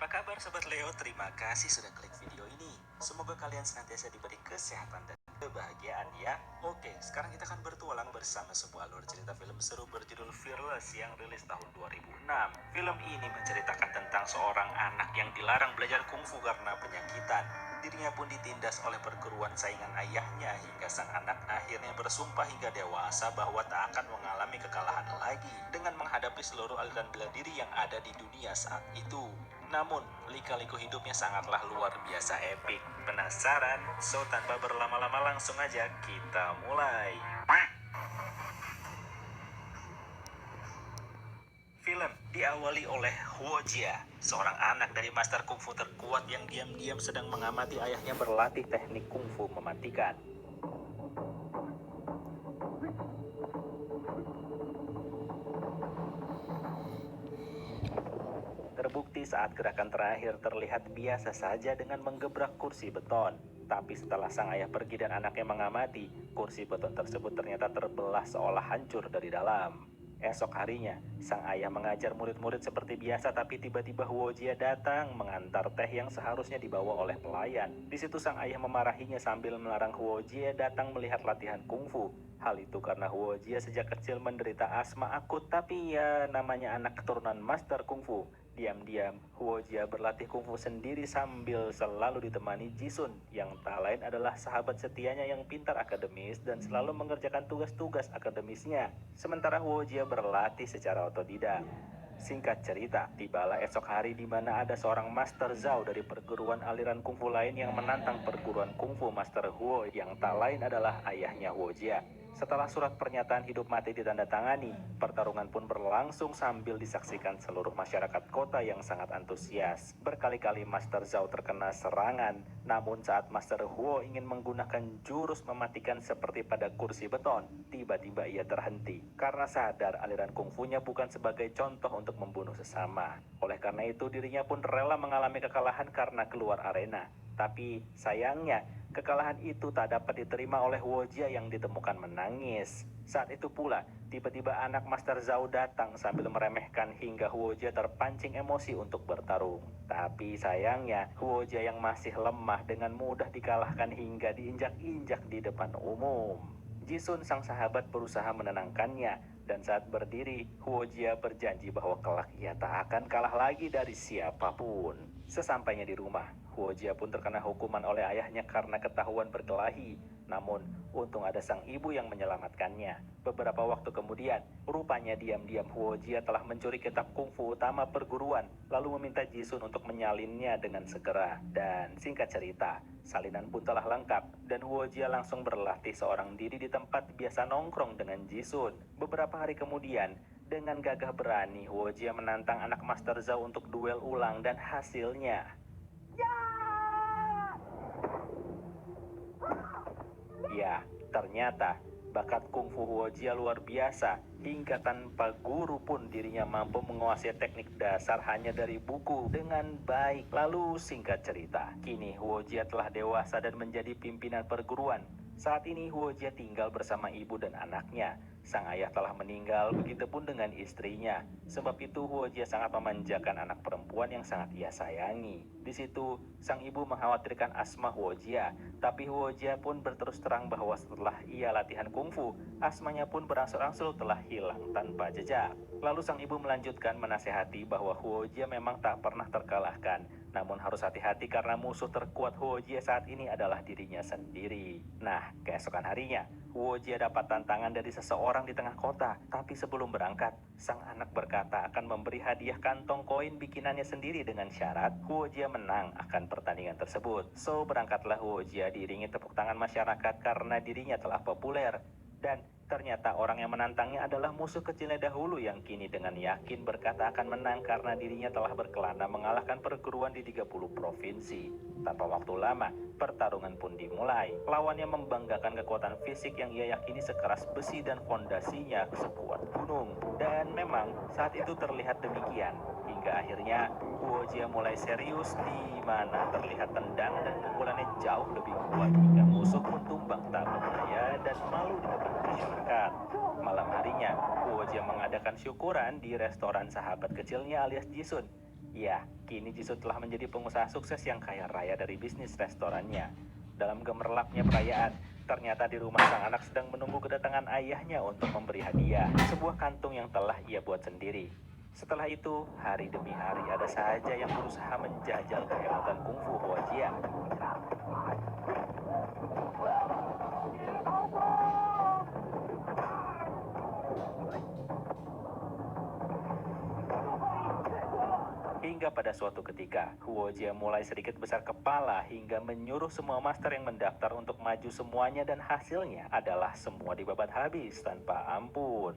Apa kabar Sobat Leo? Terima kasih sudah klik video ini. Semoga kalian senantiasa diberi kesehatan dan kebahagiaan ya. Oke, sekarang kita akan bertualang bersama sebuah alur cerita film seru berjudul Fearless yang rilis tahun 2006. Film ini menceritakan tentang seorang anak yang dilarang belajar kungfu karena penyakitan. Dirinya pun ditindas oleh perguruan saingan ayahnya hingga sang anak akhirnya bersumpah hingga dewasa bahwa tak akan mengalami kekalahan lagi dengan menghadapi seluruh aliran bela diri yang ada di dunia saat itu. Namun, lika-liku hidupnya sangatlah luar biasa epik. Penasaran? So, tanpa berlama-lama langsung aja kita mulai. Film diawali oleh Huo Jia, seorang anak dari master kungfu terkuat yang diam-diam sedang mengamati ayahnya berlatih teknik kungfu mematikan. Terbukti saat gerakan terakhir terlihat biasa saja dengan menggebrak kursi beton. Tapi setelah sang ayah pergi dan anaknya mengamati, kursi beton tersebut ternyata terbelah seolah hancur dari dalam. Esok harinya, sang ayah mengajar murid-murid seperti biasa, tapi tiba-tiba Huo Jia datang mengantar teh yang seharusnya dibawa oleh pelayan. Di situ sang ayah memarahinya sambil melarang Huo Jia datang melihat latihan kungfu. Hal itu karena Huo Jia sejak kecil menderita asma akut, tapi ya namanya anak keturunan master kungfu. Diam-diam, Huo Jia berlatih kungfu sendiri sambil selalu ditemani Jisun, yang tak lain adalah sahabat setianya yang pintar akademis dan selalu mengerjakan tugas-tugas akademisnya. Sementara Huo Jia berlatih secara otodidak. Singkat cerita, tibalah esok hari di mana ada seorang Master Zhao dari perguruan aliran kungfu lain yang menantang perguruan kungfu Master Huo yang tak lain adalah ayahnya Huo Jia. Setelah surat pernyataan hidup mati ditandatangani, pertarungan pun berlangsung sambil disaksikan seluruh masyarakat kota yang sangat antusias. Berkali-kali Master Zhao terkena serangan, namun saat Master Huo ingin menggunakan jurus mematikan seperti pada kursi beton, tiba-tiba ia terhenti karena sadar aliran kungfunya bukan sebagai contoh untuk membunuh sesama. Oleh karena itu dirinya pun rela mengalami kekalahan karena keluar arena. Tapi sayangnya, kekalahan itu tak dapat diterima oleh Huo Jia yang ditemukan menangis. Saat itu pula, tiba-tiba anak Master Zhao datang sambil meremehkan hingga Huo Jia terpancing emosi untuk bertarung. Tapi sayangnya, Huo Jia yang masih lemah dengan mudah dikalahkan hingga diinjak-injak di depan umum. Jisun sang sahabat berusaha menenangkannya, dan saat berdiri, Huo Jia berjanji bahwa kelak ia tak akan kalah lagi dari siapapun. Sesampainya di rumah, Huo Jia pun terkena hukuman oleh ayahnya karena ketahuan berkelahi. Namun, untung ada sang ibu yang menyelamatkannya. Beberapa waktu kemudian, rupanya diam-diam Huo Jia telah mencuri kitab kungfu utama perguruan, lalu meminta Jisun untuk menyalinnya dengan segera. Dan singkat cerita, salinan pun telah lengkap, dan Huo Jia langsung berlatih seorang diri di tempat biasa nongkrong dengan Jisun. Beberapa hari kemudian, dengan gagah berani, Huo Jia menantang anak Master Zhao untuk duel ulang dan hasilnya. Ya, ternyata bakat kungfu Huo Jia luar biasa. Hingga tanpa guru pun dirinya mampu menguasai teknik dasar hanya dari buku dengan baik. Lalu singkat cerita, kini Huo Jia telah dewasa dan menjadi pimpinan perguruan. Saat ini Huo Jia tinggal bersama ibu dan anaknya. Sang ayah telah meninggal, begitupun dengan istrinya. Sebab itu Huo Jia sangat memanjakan anak perempuan yang sangat ia sayangi. Di situ, sang ibu mengkhawatirkan asma Huo Jia. Tapi Huo Jia pun berterus terang bahwa setelah ia latihan kungfu, asmanya pun berangsur-angsur telah hilang tanpa jejak. Lalu sang ibu melanjutkan menasehati bahwa Huo Jia memang tak pernah terkalahkan. Namun harus hati-hati karena musuh terkuat Huo Jia saat ini adalah dirinya sendiri. Nah, keesokan harinya, Huo Jia dapat tantangan dari seseorang di tengah kota. Tapi sebelum berangkat, sang anak berkata akan memberi hadiah kantong koin bikinannya sendiri dengan syarat Huo Jia menang akan pertandingan tersebut. So, berangkatlah Huo Jia diiringi tepuk tangan masyarakat karena dirinya telah populer. Dan ternyata orang yang menantangnya adalah musuh kecilnya dahulu yang kini dengan yakin berkata akan menang karena dirinya telah berkelana mengalahkan perguruan di 30 provinsi. Tanpa waktu lama, pertarungan pun dimulai. Lawannya membanggakan kekuatan fisik yang ia yakini sekeras besi dan fondasinya sekuat gunung. Dan memang saat itu terlihat demikian. Hingga akhirnya Huo Jia mulai serius di mana terlihat tendang dan pukulannya jauh lebih kuat hingga musuh pun tumbang tak berdaya dan malu di depan masyarakat. Malam harinya, Huo Jia mengadakan syukuran di restoran sahabat kecilnya alias Jisun. Ya, kini Jisoo telah menjadi pengusaha sukses yang kaya raya dari bisnis restorannya. Dalam gemerlapnya perayaan, ternyata di rumah sang anak sedang menunggu kedatangan ayahnya untuk memberi hadiah, sebuah kantung yang telah ia buat sendiri. Setelah itu, hari demi hari ada saja yang berusaha menjajal kehebatan kungfu Huojia. Hingga pada suatu ketika, Huojia mulai sedikit besar kepala hingga menyuruh semua master yang mendaftar untuk maju semuanya dan hasilnya adalah semua dibabat habis tanpa ampun.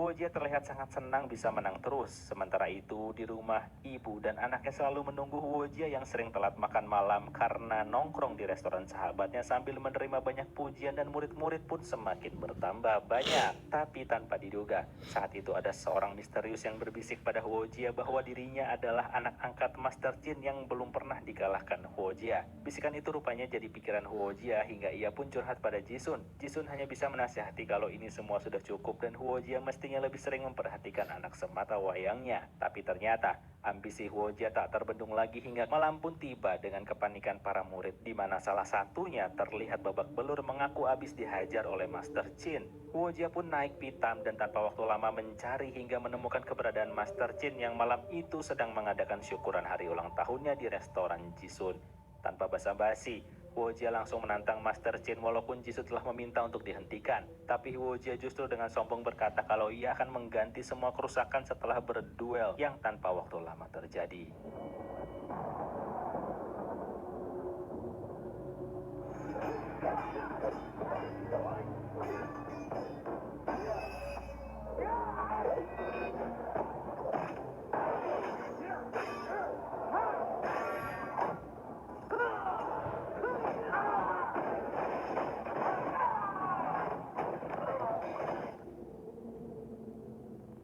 Huojia terlihat sangat senang bisa menang terus. Sementara itu, di rumah, ibu dan anaknya selalu menunggu Huojia yang sering telat makan malam karena nongkrong di restoran sahabatnya sambil menerima banyak pujian dan murid-murid pun semakin bertambah banyak. Tapi tanpa diduga, saat itu ada seorang misterius yang berbisik pada Huojia bahwa dirinya adalah anak angkat Master Jin yang belum pernah dikalahkan Huojia. Bisikan itu rupanya jadi pikiran Huojia hingga ia pun curhat pada Jisun. Jisun hanya bisa menasihati kalau ini semua sudah cukup dan Huojia mestinya lebih sering memperhatikan anak semata wayangnya. Tapi ternyata ambisi Huojia tak terbendung lagi hingga malam pun tiba dengan kepanikan para murid di mana salah satunya terlihat babak belur mengaku habis dihajar oleh Master Jin. Huojia pun naik pitam dan tanpa waktu lama mencari hingga menemukan keberadaan Master Jin yang malam itu sedang mengadakan syukuran hari ulang tahunnya di restoran Jisun. Tanpa basa-basi, Huojia langsung menantang Master Jin walaupun Jisoo telah meminta untuk dihentikan. Tapi Huojia justru dengan sombong berkata kalau ia akan mengganti semua kerusakan setelah berduel yang tanpa waktu lama terjadi.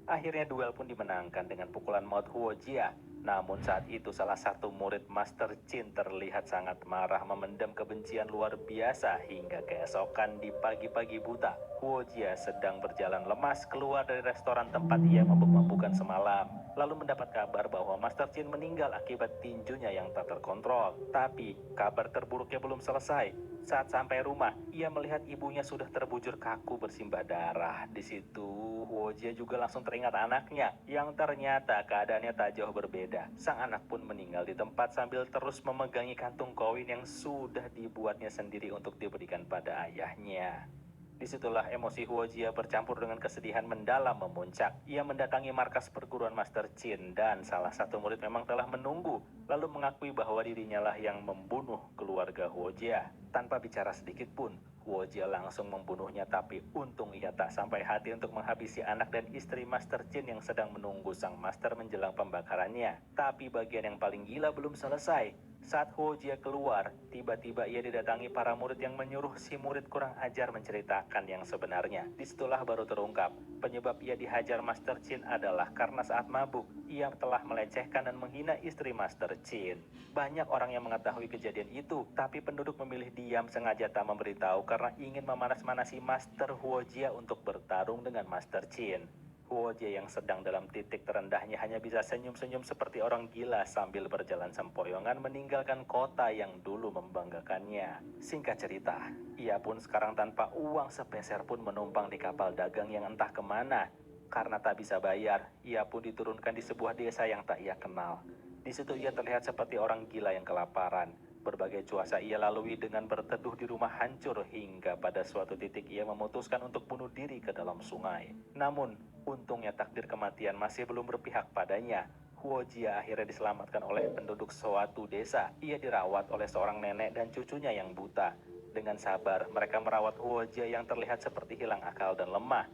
Akhirnya duel pun dimenangkan dengan pukulan maut Huojia. Namun saat itu salah satu murid Master Jin terlihat sangat marah memendam kebencian luar biasa hingga keesokan di pagi-pagi buta. Huojia sedang berjalan lemas keluar dari restoran tempat ia mabuk-mabukan semalam. Lalu mendapat kabar bahwa Master Jin meninggal akibat tinjunya yang tak terkontrol. Tapi kabar terburuknya belum selesai. Saat sampai rumah, ia melihat ibunya sudah terbujur kaku bersimbah darah. Di situ, Huojia juga langsung teringat anaknya, yang ternyata keadaannya tak jauh berbeda. Sang anak pun meninggal di tempat sambil terus memegangi kantung koin yang sudah dibuatnya sendiri untuk diberikan pada ayahnya. Disitulah emosi Huojia bercampur dengan kesedihan mendalam memuncak. Ia mendatangi markas perguruan Master Jin dan salah satu murid memang telah menunggu, lalu mengakui bahwa dirinya lah yang membunuh keluarga Huojia. Tanpa bicara sedikit pun, Huojia langsung membunuhnya, tapi untung ia tak sampai hati untuk menghabisi anak dan istri Master Jin yang sedang menunggu sang master menjelang pembakarannya. Tapi bagian yang paling gila belum selesai. Saat Huojia keluar, tiba-tiba ia didatangi para murid yang menyuruh si murid kurang ajar menceritakan yang sebenarnya. Disitulah baru terungkap, penyebab ia dihajar Master Jin adalah karena saat mabuk, ia telah melecehkan dan menghina istri Master Jin. Banyak orang yang mengetahui kejadian itu, tapi penduduk memilih diam sengaja tak memberitahu karena ingin memanas-manasi Master Huojia untuk bertarung dengan Master Jin. Huojia yang sedang dalam titik terendahnya hanya bisa senyum-senyum seperti orang gila sambil berjalan sempoyongan meninggalkan kota yang dulu membanggakannya. Singkat cerita, ia pun sekarang tanpa uang sepeser pun menumpang di kapal dagang yang entah kemana. Karena tak bisa bayar, ia pun diturunkan di sebuah desa yang tak ia kenal. Di situ ia terlihat seperti orang gila yang kelaparan. Berbagai cuaca ia lalui dengan berteduh di rumah hancur hingga pada suatu titik ia memutuskan untuk bunuh diri ke dalam sungai. Namun, untungnya takdir kematian masih belum berpihak padanya. Huojia akhirnya diselamatkan oleh penduduk suatu desa. Ia dirawat oleh seorang nenek dan cucunya yang buta. Dengan sabar, mereka merawat Huojia yang terlihat seperti hilang akal dan lemah.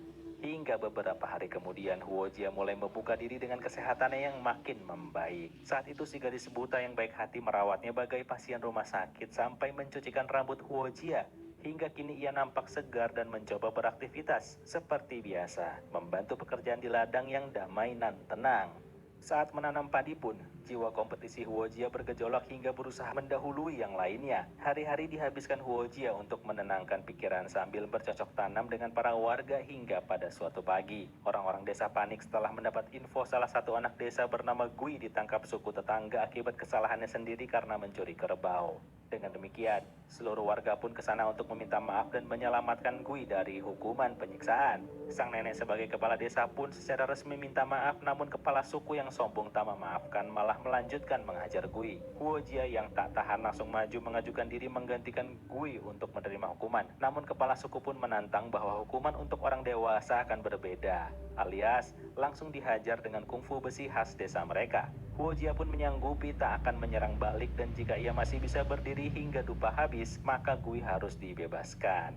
Hingga beberapa hari kemudian Huojia mulai membuka diri dengan kesehatannya yang makin membaik. Saat itu si gadis buta yang baik hati merawatnya bagai pasien rumah sakit sampai mencucikan rambut Huojia. Hingga kini ia nampak segar dan mencoba beraktivitas seperti biasa, membantu pekerjaan di ladang yang damai dan tenang. Saat menanam padi pun, Jiwa kompetisi Huojia bergejolak hingga berusaha mendahului yang lainnya. Hari-hari dihabiskan Huojia untuk menenangkan pikiran sambil bercocok tanam dengan para warga hingga pada suatu pagi. Orang-orang desa panik setelah mendapat info salah satu anak desa bernama Gui ditangkap suku tetangga akibat kesalahannya sendiri karena mencuri kerbau. Dengan demikian, seluruh warga pun ke sana untuk meminta maaf dan menyelamatkan Gui dari hukuman penyiksaan. Sang nenek sebagai kepala desa pun secara resmi minta maaf, namun kepala suku yang sombong tak memaafkan malah melanjutkan menghajar Gui. Huojia yang tak tahan langsung maju mengajukan diri menggantikan Gui untuk menerima hukuman. Namun kepala suku pun menantang bahwa hukuman untuk orang dewasa akan berbeda, alias langsung dihajar dengan kungfu besi khas desa mereka. Huojia pun menyanggupi tak akan menyerang balik dan jika ia masih bisa berdiri hingga dupa habis, maka Gui harus dibebaskan.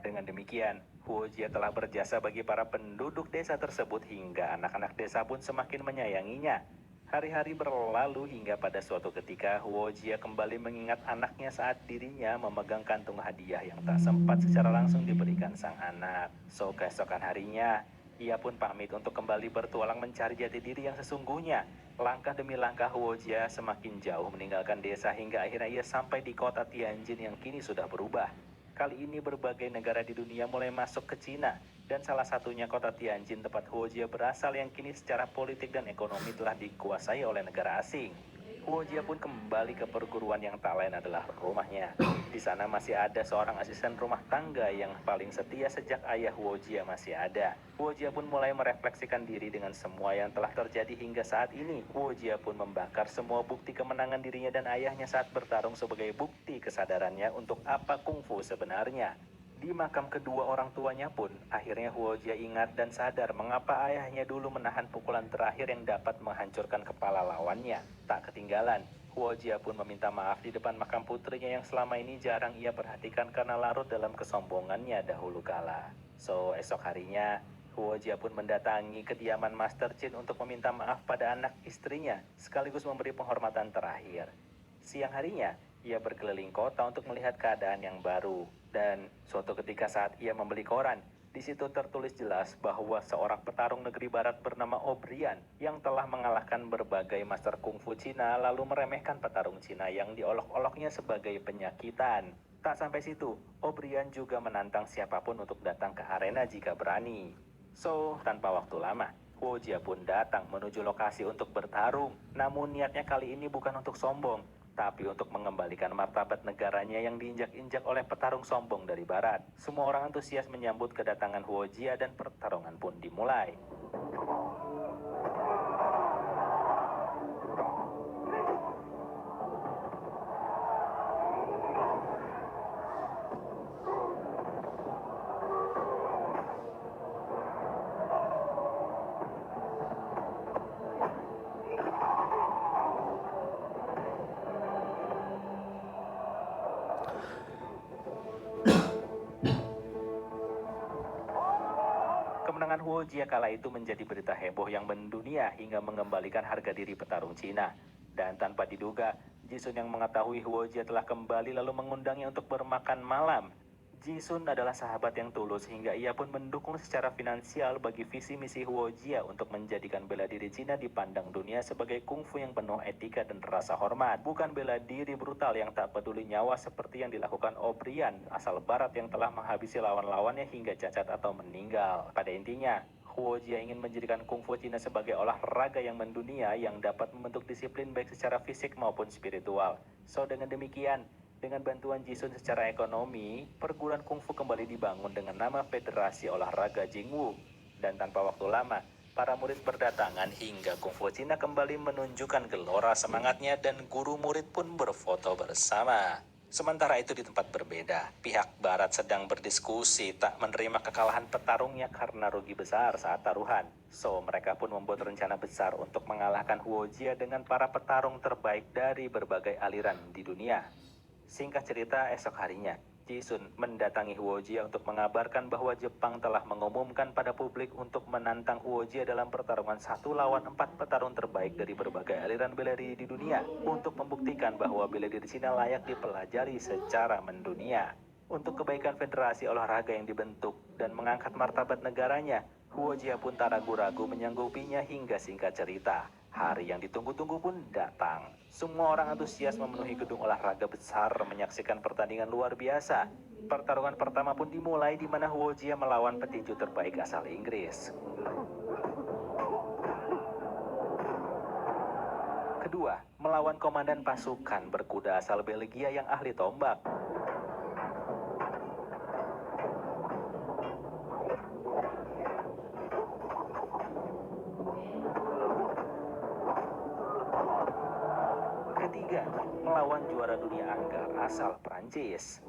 Dengan demikian, Huojia telah berjasa bagi para penduduk desa tersebut hingga anak-anak desa pun semakin menyayanginya. Hari-hari berlalu hingga pada suatu ketika Huojia kembali mengingat anaknya saat dirinya memegang kantung hadiah yang tak sempat secara langsung diberikan sang anak. So, keesokan harinya, ia pun pamit untuk kembali bertualang mencari jati diri yang sesungguhnya. Langkah demi langkah Huojia semakin jauh meninggalkan desa hingga akhirnya ia sampai di kota Tianjin yang kini sudah berubah. Kali ini berbagai negara di dunia mulai masuk ke Cina, dan salah satunya kota Tianjin tempat Huojia berasal yang kini secara politik dan ekonomi telah dikuasai oleh negara asing. Huojia pun kembali ke perguruan yang tak lain adalah rumahnya. Di sana masih ada seorang asisten rumah tangga yang paling setia sejak ayah Huojia masih ada. Huojia pun mulai merefleksikan diri dengan semua yang telah terjadi hingga saat ini. Huojia pun membakar semua bukti kemenangan dirinya dan ayahnya saat bertarung sebagai bukti kesadarannya untuk apa kungfu sebenarnya. Di makam kedua orang tuanya pun, akhirnya Huojia ingat dan sadar mengapa ayahnya dulu menahan pukulan terakhir yang dapat menghancurkan kepala lawannya. Tak ketinggalan, Huojia pun meminta maaf di depan makam putrinya yang selama ini jarang ia perhatikan karena larut dalam kesombongannya dahulu kala. So, esok harinya, Huojia pun mendatangi kediaman Master Chin untuk meminta maaf pada anak istrinya, sekaligus memberi penghormatan terakhir. Siang harinya, ia berkeliling kota untuk melihat keadaan yang baru. Dan suatu ketika saat ia membeli koran, di situ tertulis jelas bahwa seorang petarung negeri barat bernama O'Brien yang telah mengalahkan berbagai master kungfu Cina lalu meremehkan petarung Cina yang diolok-oloknya sebagai penyakitan. Tak sampai situ, O'Brien juga menantang siapapun untuk datang ke arena jika berani. So, tanpa waktu lama, Huojia pun datang menuju lokasi untuk bertarung. Namun niatnya kali ini bukan untuk sombong, tapi untuk mengembalikan martabat negaranya yang diinjak-injak oleh petarung sombong dari barat. Semua orang antusias menyambut kedatangan Huojia dan pertarungan pun dimulai. Kemenangan Huojia kala itu menjadi berita heboh yang mendunia hingga mengembalikan harga diri petarung Cina. Dan tanpa diduga, Jisun yang mengetahui Huojia telah kembali lalu mengundangnya untuk bermakan malam. Jisun adalah sahabat yang tulus hingga ia pun mendukung secara finansial bagi visi misi Huojia untuk menjadikan bela diri Cina dipandang dunia sebagai kungfu yang penuh etika dan rasa hormat. Bukan bela diri brutal yang tak peduli nyawa seperti yang dilakukan O'Brien asal barat yang telah menghabisi lawan-lawannya hingga cacat atau meninggal. Pada intinya, Huojia ingin menjadikan kungfu Cina sebagai olahraga yang mendunia yang dapat membentuk disiplin baik secara fisik maupun spiritual. So, dengan demikian, dengan bantuan Jisun secara ekonomi, perguruan kungfu kembali dibangun dengan nama Federasi Olahraga Jingwu. Dan tanpa waktu lama, para murid berdatangan hingga kungfu Cina kembali menunjukkan gelora semangatnya dan guru murid pun berfoto bersama. Sementara itu di tempat berbeda, pihak barat sedang berdiskusi tak menerima kekalahan petarungnya karena rugi besar saat taruhan. So, mereka pun membuat rencana besar untuk mengalahkan Huojia dengan para petarung terbaik dari berbagai aliran di dunia. Singkat cerita, esok harinya, Jisun mendatangi Huojia untuk mengabarkan bahwa Jepang telah mengumumkan pada publik untuk menantang Huojia dalam pertarungan 1 lawan 4 petarung terbaik dari berbagai aliran bela diri di dunia untuk membuktikan bahwa bela diri Cina layak dipelajari secara mendunia. Untuk kebaikan federasi olahraga yang dibentuk dan mengangkat martabat negaranya, Huojia pun tak ragu-ragu menyanggupinya hingga singkat cerita. Hari yang ditunggu-tunggu pun datang. Semua orang antusias memenuhi gedung olahraga besar menyaksikan pertandingan luar biasa. Pertarungan pertama pun dimulai di mana Huojia melawan petinju terbaik asal Inggris. Kedua, melawan komandan pasukan berkuda asal Belgia yang ahli tombak. Ketiga, melawan juara dunia anggar asal Prancis.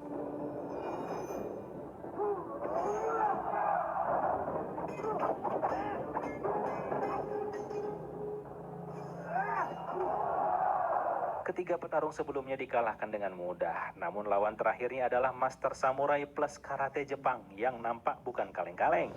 Ketiga petarung sebelumnya dikalahkan dengan mudah, namun lawan terakhirnya adalah Master Samurai plus Karate Jepang yang nampak bukan kaleng-kaleng.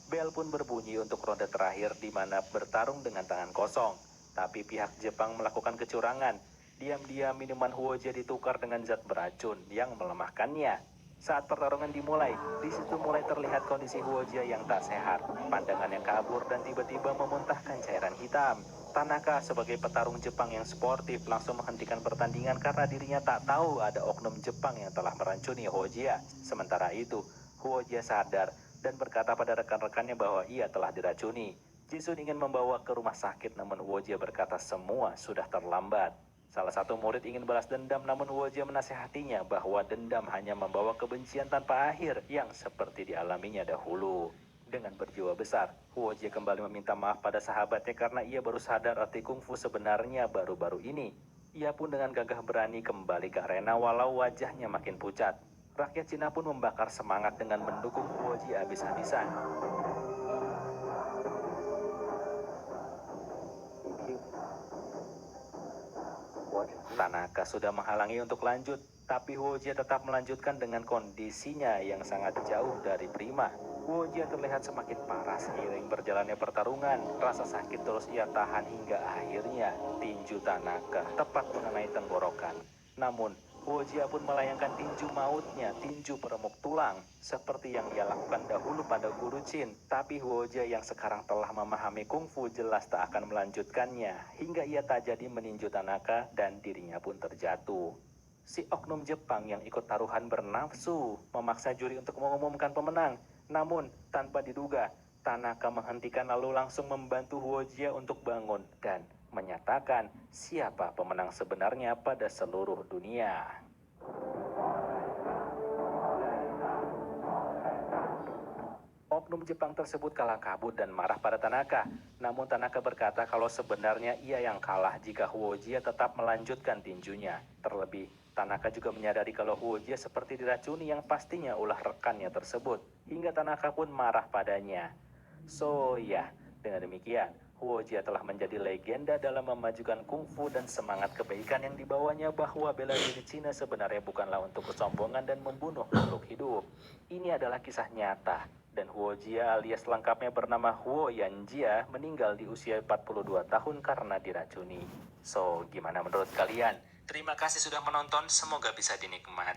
Bel pun berbunyi untuk ronde terakhir di mana bertarung dengan tangan kosong. Tapi pihak Jepang melakukan kecurangan. Diam-diam minuman Huojia ditukar dengan zat beracun yang melemahkannya. Saat pertarungan dimulai, di situ mulai terlihat kondisi Huojia yang tak sehat. Pandangan yang kabur dan tiba-tiba memuntahkan cairan hitam. Tanaka sebagai petarung Jepang yang sportif langsung menghentikan pertandingan karena dirinya tak tahu ada oknum Jepang yang telah merancuni Huojia. Sementara itu, Huojia sadar dan berkata pada rekan-rekannya bahwa ia telah diracuni. Jisun ingin membawa ke rumah sakit namun Huojia berkata semua sudah terlambat. Salah satu murid ingin balas dendam namun Huojia menasihatinya bahwa dendam hanya membawa kebencian tanpa akhir yang seperti dialaminya dahulu. Dengan berjiwa besar, Huojia kembali meminta maaf pada sahabatnya karena ia baru sadar arti kungfu sebenarnya baru-baru ini. Ia pun dengan gagah berani kembali ke arena walau wajahnya makin pucat. Rakyat Cina pun membakar semangat dengan mendukung Huojia habis-habisan. Tanaka sudah menghalangi untuk lanjut, tapi Huojia tetap melanjutkan dengan kondisinya yang sangat jauh dari prima. Huojia terlihat semakin parah seiring berjalannya pertarungan. Rasa sakit terus ia tahan hingga akhirnya tinju Tanaka tepat mengenai tenggorokan. Namun, Huojia pun melayangkan tinju mautnya, tinju peremuk tulang, seperti yang ia lakukan dahulu pada Guru Chin. Tapi Huojia yang sekarang telah memahami kungfu jelas tak akan melanjutkannya, hingga ia tak jadi meninju Tanaka dan dirinya pun terjatuh. Si oknum Jepang yang ikut taruhan bernafsu memaksa juri untuk mengumumkan pemenang. Namun, tanpa diduga, Tanaka menghentikan lalu langsung membantu Huojia untuk bangun dan menyatakan siapa pemenang sebenarnya pada seluruh dunia. Oknum Jepang tersebut kalah kabut dan marah pada Tanaka. Namun Tanaka berkata kalau sebenarnya ia yang kalah jika Huojia tetap melanjutkan tinjunya. Terlebih, Tanaka juga menyadari kalau Huojia seperti diracuni yang pastinya ulah rekannya tersebut. Hingga Tanaka pun marah padanya. So ya, dengan demikian, Huojia telah menjadi legenda dalam memajukan kungfu dan semangat kebaikan yang dibawanya bahwa bela diri Cina sebenarnya bukanlah untuk kesombongan dan membunuh makhluk hidup. Ini adalah kisah nyata, dan Huojia alias lengkapnya bernama Huo Yanjia meninggal di usia 42 tahun karena diracuni. So, gimana menurut kalian? Terima kasih sudah menonton, semoga bisa dinikmati.